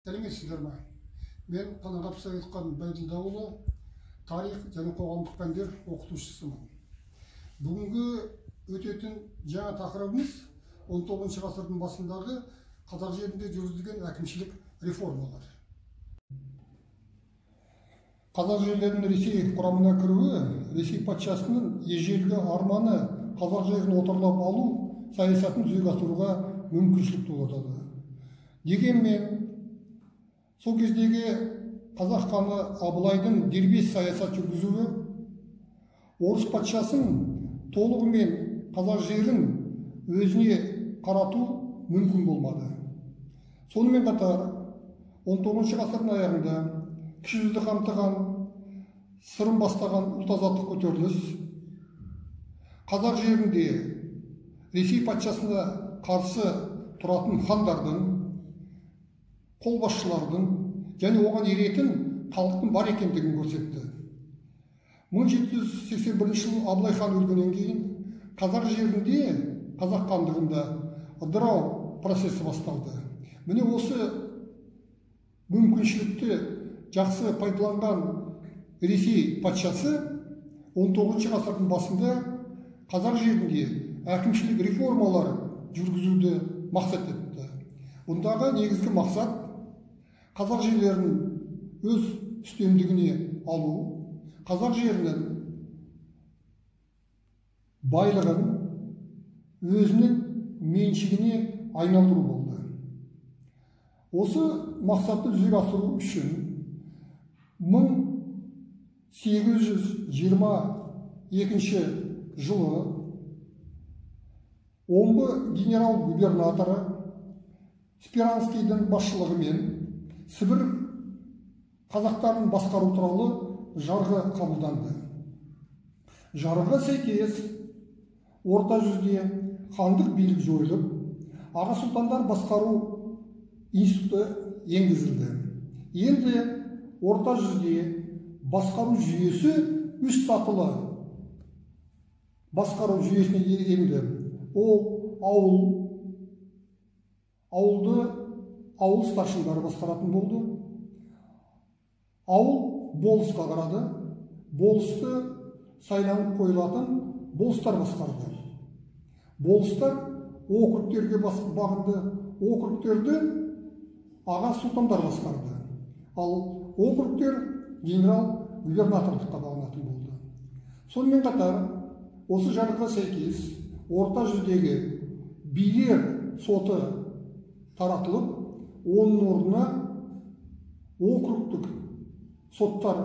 Сәлеметсіздер ме? Мен Қанағат Сәйітхан Байділдаұлы, тарих және қоғамдық пәндер оқытушысымын. Бүгінгі өтетін жаңа тақырыбымыз 19 ғасырдың басындағы қазақ жерінде жүргізілген әкімшілік реформалар. Қазақ жерлерінің Ресей құрамына кіруі Ресей патшасының ежелгі арманы қазақ жерін отарлап алу саясатын жүзеге асыруға мүмкіншілік туғызады. Дегенмен сол кездегі қазақ ханы Абылайдың дербес саясат жүргізуі орыс патшасын толығымен қазақ жерін өзіне қарату мүмкін болмады. Сонымен қатар 19 ғасырдың аяғында кіші жүзді қамтыған сырым бастаған ұлт-азаттық көтеріліс қазақ жерінде Ресей патшасына қарсы тұратын хандардың, қолбасшылардың және оған еретін халықтың бар екендігін көрсетті. 1781 жылы Абылай хан өлгеннен кейін қазақ жерінде, қазақ хандығында ыдырау процесі басталды. Міне осы мүмкіншілікті жақсы пайдаланған Ресей патшасы 19 ғасырдың басында қазақ жерінде әкімшілік реформалар жүргізуді мақсат етті. Бұндағы негізгі мақсат қазақ жерлерін өз үстемдігіне алу, қазақ жерінің байлығын өзінің меншігіне айналдыру болды. Осы мақсатты жүзеге асыру үшін 1822 жылы омбы генерал-губернаторы Спиранскийдің басшылығымен Сібір қазақтарын басқару туралы жарғы қабылданды. Жарғыға сәйкес орта жүзде хандық билік жойылып, аға сұлтандар басқару институты енгізілді. Енді орта жүзде басқару жүйесі үш сатылы басқару жүйесіне енді. Ол ауыл старшындары басқаратын болды. Ауыл болысқа қарады. Болысты сайланып қойылатын болыстар басқарды. Болыстар округтерге бағынды. Округтерді аға сұлтандар басқарды. Ал округтер генерал-губернаторлыққа бағынатын болды. Сонымен қатар, осы жарғыға сәйкес орта жүздегі билер соты таратылып, оның орнына округтік соттар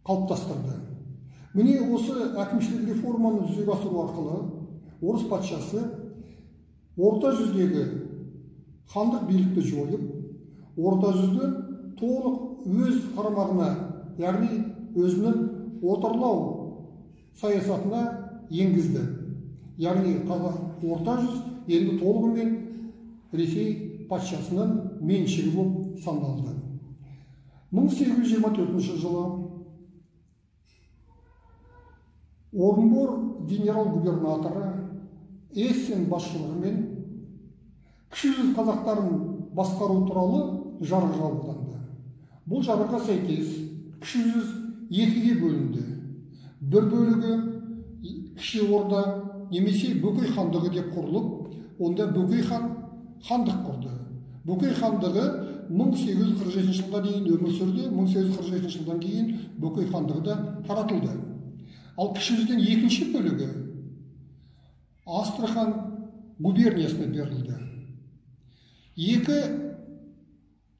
қалыптастырды. Міне осы әкімшілік реформаны жүзеге асыру арқылы орыс патшасы орта жүздегі хандық билікті жойып, орта жүзді толық өз қарамағына, яғни өзінің отарлау саясатына енгізді. Яғни орта жүз енді толығымен Ресей патшасының меншігі болып саналды. 1824 жылы Орынбор генерал-губернаторы Эссен басшылығымен кіші жүз қазақтарын басқару туралы жарғы қабылданды. Бұл жарғыға сәйкес кіші жүз екіге бөлінді. Бір бөлігі кіші орда немесе Бөкей хандығы деп құрылып, онда Бөкей хан хандық құрды. Бөкей хандығы 1847 жылға дейін өмір сүрді. 1847 жылдан кейін Бөкей хандығы да таратылды. Ал кіші жүздің екінші бөлігі Астрахан губерниясына берілді. Екі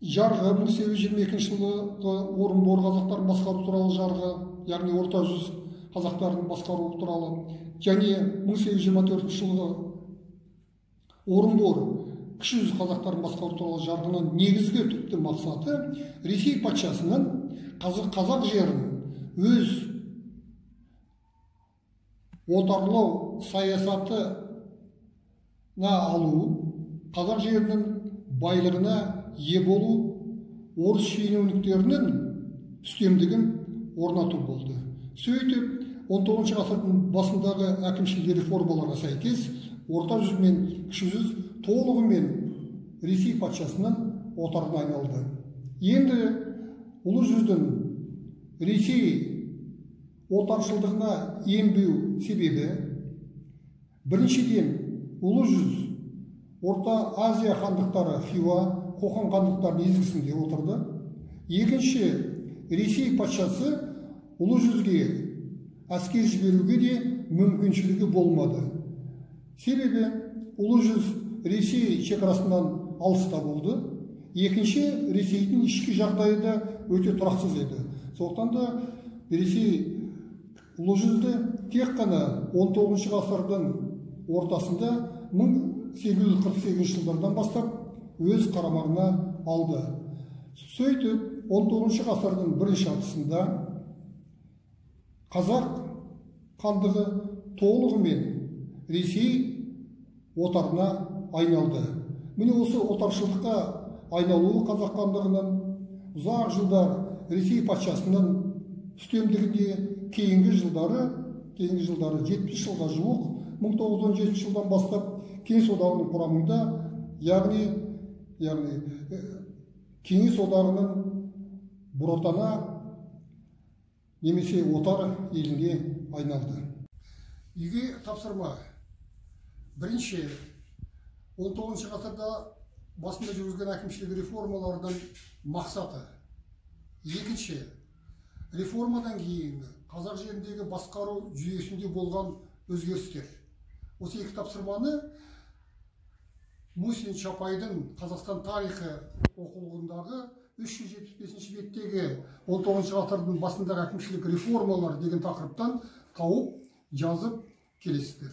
жарғы 1822 жылғы Орынбор қазақтарын басқару туралы жарғы, яғни орта жүз қазақтарын басқару туралы, және 1824 жылғы Орынбор кіші жүз қазақтарын басқару туралы жарғының негізгі түпті мақсаты Ресей патшасының қазақ жерін өз отарлау саясатына алу, қазақ жерінің байлығына ие болу, орыс шенеуніктерінің үстемдігін орнату болды. Сөйтіп, 19 ғасырдың басындағы әкімшілік реформаларға сәйкес орта жүз мен кіші жүз толығымен Ресей патшасының отарына айналды. Енді ұлы жүздің Ресей отаршылдығына енбеу себебі, біріншіден ұлы жүз Орта Азия хандықтары Хиуа, Қоқан хандықтарының езгісінде отырды. Екінші, Ресей патшасы ұлы жүзге әскер жіберуге де мүмкіншілігі болмады. Себебі ұлы жүз Ресей шекарасынан алыста болды. Екінші, Ресейдің ішкі жағдайы да өте тұрақсыз еді. Сондықтан да Ресей ұлы жүзді тек қана 19 ғасырдың ортасында 1848 жылдардан бастап өз қарамағына алды. Сөйтіп 19 ғасырдың бірінші жартысында қазақ хандығы толығымен Ресей отарына айналды. Міне осы отаршылдыққа айналуы қазақ хандығының ұзақ жылдар Ресей патшасының үстемдігінде кейінгі жылдары 70 жылға жуық, 1917 жылдан бастап Кеңес одағының құрамында, яғни Кеңес одағының Бұратана немесе отар еліне айналды. Үйге тапсырма. Бірінші, 19 ғасырда басында жүргізген әкімшілік реформалардың мақсаты. Екінші, реформадан кейінгі қазақ жеріндегі басқару жүйесінде болған өзгерістер. Осы екі тапсырманы Мусин Чапайдың Қазақстан тарихы оқулығындағы 375 беттегі 19 ғасырдың басындағы әкімшілік реформалар деген тақырыптан тауып жазып келесіздер.